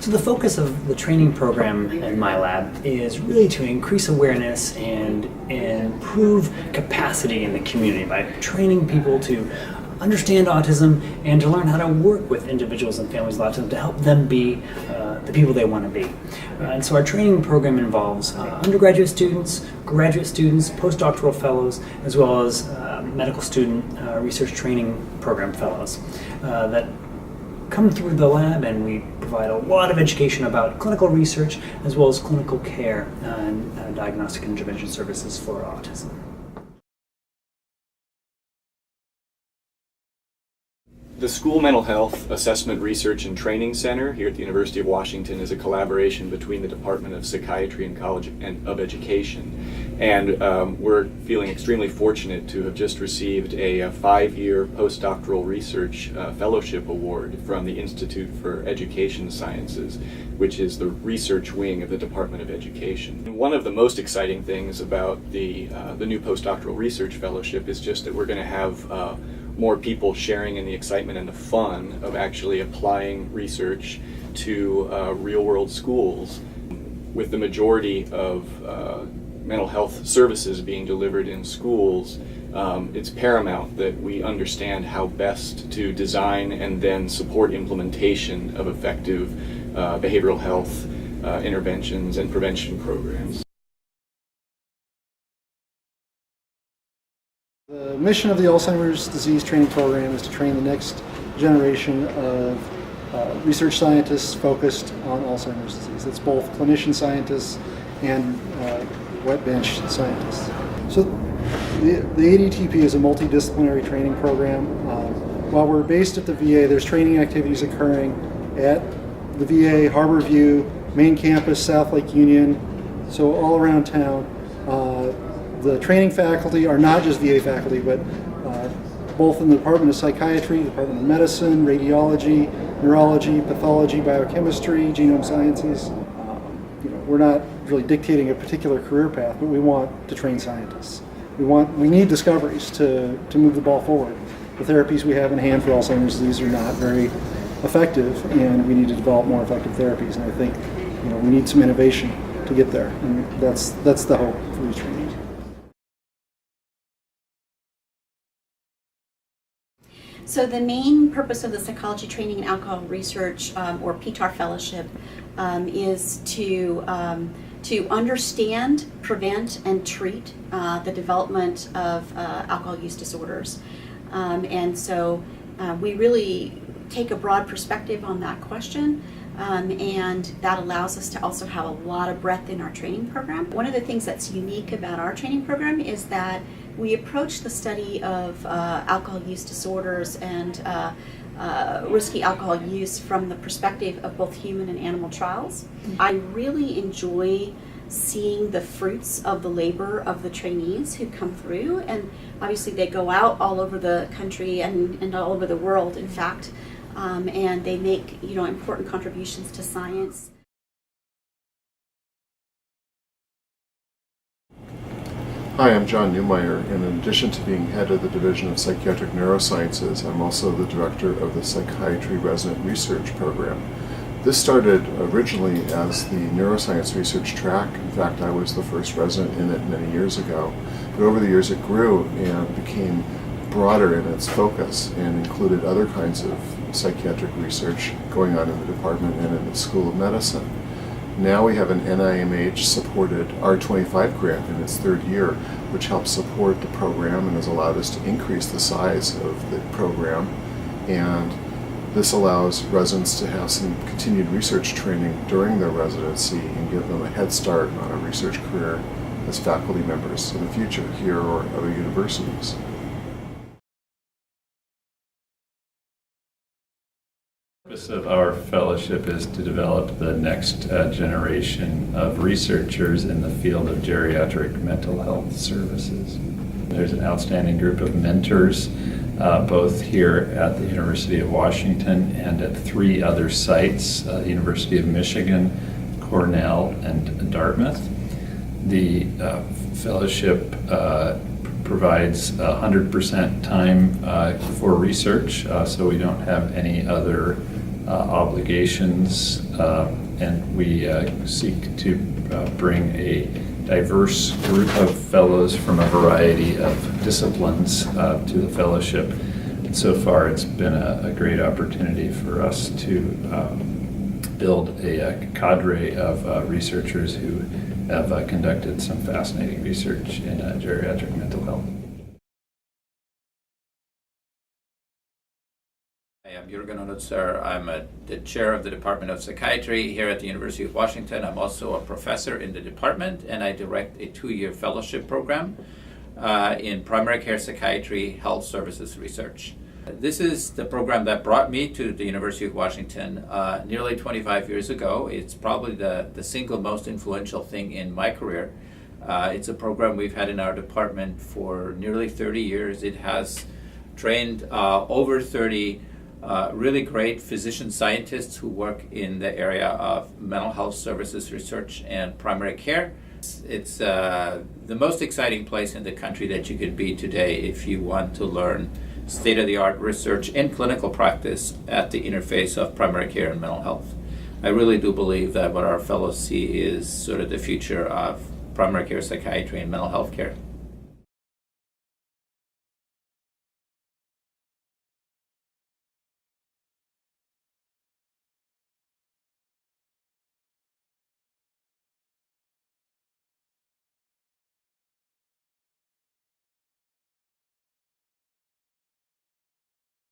So the focus of the training program in my lab is really to increase awareness and improve capacity in the community by training people to understand autism and to learn how to work with individuals and families with autism to help them be the people they want to be. And so our training program involves undergraduate students, graduate students, postdoctoral fellows, as well as medical student research training program fellows that come through the lab, and we provide a lot of education about clinical research as well as clinical care and diagnostic intervention services for autism. The School Mental Health Assessment Research and Training Center here at the University of Washington is a collaboration between the Department of Psychiatry and College of Education. And we're feeling extremely fortunate to have just received a 5-year postdoctoral research fellowship award from the Institute for Education Sciences, which is the research wing of the Department of Education. And one of the most exciting things about the new postdoctoral research fellowship is just that we're going to have more people sharing in the excitement and the fun of actually applying research to real-world schools. With the majority of mental health services being delivered in schools, it's paramount that we understand how best to design and then support implementation of effective behavioral health interventions and prevention programs. The mission of the Alzheimer's disease training program is to train the next generation of research scientists focused on Alzheimer's disease. It's both clinician scientists and wet bench scientists. So the ADTP is a multidisciplinary training program. While we're based at the VA, there's training activities occurring at the VA, Harborview, main campus, South Lake Union, so all around town. The training faculty are not just VA faculty, but both in the Department of Psychiatry, Department of Medicine, Radiology, Neurology, Pathology, Biochemistry, Genome Sciences. We're not really dictating a particular career path, but we want to train scientists. We need discoveries to move the ball forward. The therapies we have in hand for Alzheimer's disease are not very effective, and we need to develop more effective therapies. And I think we need some innovation to get there, and that's the hope for these trainings. So the main purpose of the Psychology Training and Alcohol Research, or PTAR Fellowship, is to understand, prevent, and treat the development of alcohol use disorders. And so we really take a broad perspective on that question, and that allows us to also have a lot of breadth in our training program. One of the things that's unique about our training program is that we approach the study of alcohol use disorders and risky alcohol use from the perspective of both human and animal trials. I really enjoy seeing the fruits of the labor of the trainees who come through, and obviously they go out all over the country and all over the world, in fact, and they make important contributions to science. Hi, I'm John Neumaier, and in addition to being head of the Division of Psychiatric Neurosciences, I'm also the director of the Psychiatry Resident Research Program. This started originally as the neuroscience research track. In fact, I was the first resident in it many years ago. But over the years it grew and became broader in its focus and included other kinds of psychiatric research going on in the department and in the School of Medicine. Now we have an NIMH-supported R25 grant in its third year, which helps support the program and has allowed us to increase the size of the program. And this allows residents to have some continued research training during their residency and give them a head start on a research career as faculty members in the future here or other universities. The purpose of our fellowship is to develop the next generation of researchers in the field of geriatric mental health services. There's an outstanding group of mentors, both here at the University of Washington and at 3 other sites, the University of Michigan, Cornell, and Dartmouth. The fellowship provides 100% time for research, so we don't have any other obligations, and we seek to bring a diverse group of fellows from a variety of disciplines to the fellowship. And so far, it's been a great opportunity for us to build a cadre of researchers who have conducted some fascinating research in geriatric mental health. I'm Jürgen Unützer. I'm the chair of the Department of Psychiatry here at the University of Washington. I'm also a professor in the department, and I direct a 2-year fellowship program in primary care psychiatry health services research. This is the program that brought me to the University of Washington nearly 25 years ago. It's probably the single most influential thing in my career. It's a program we've had in our department for nearly 30 years. It has trained over 30 really great physician scientists who work in the area of mental health services research and primary care. It's the most exciting place in the country that you could be today if you want to learn state-of-the-art research and clinical practice at the interface of primary care and mental health. I really do believe that what our fellows see is sort of the future of primary care psychiatry and mental health care.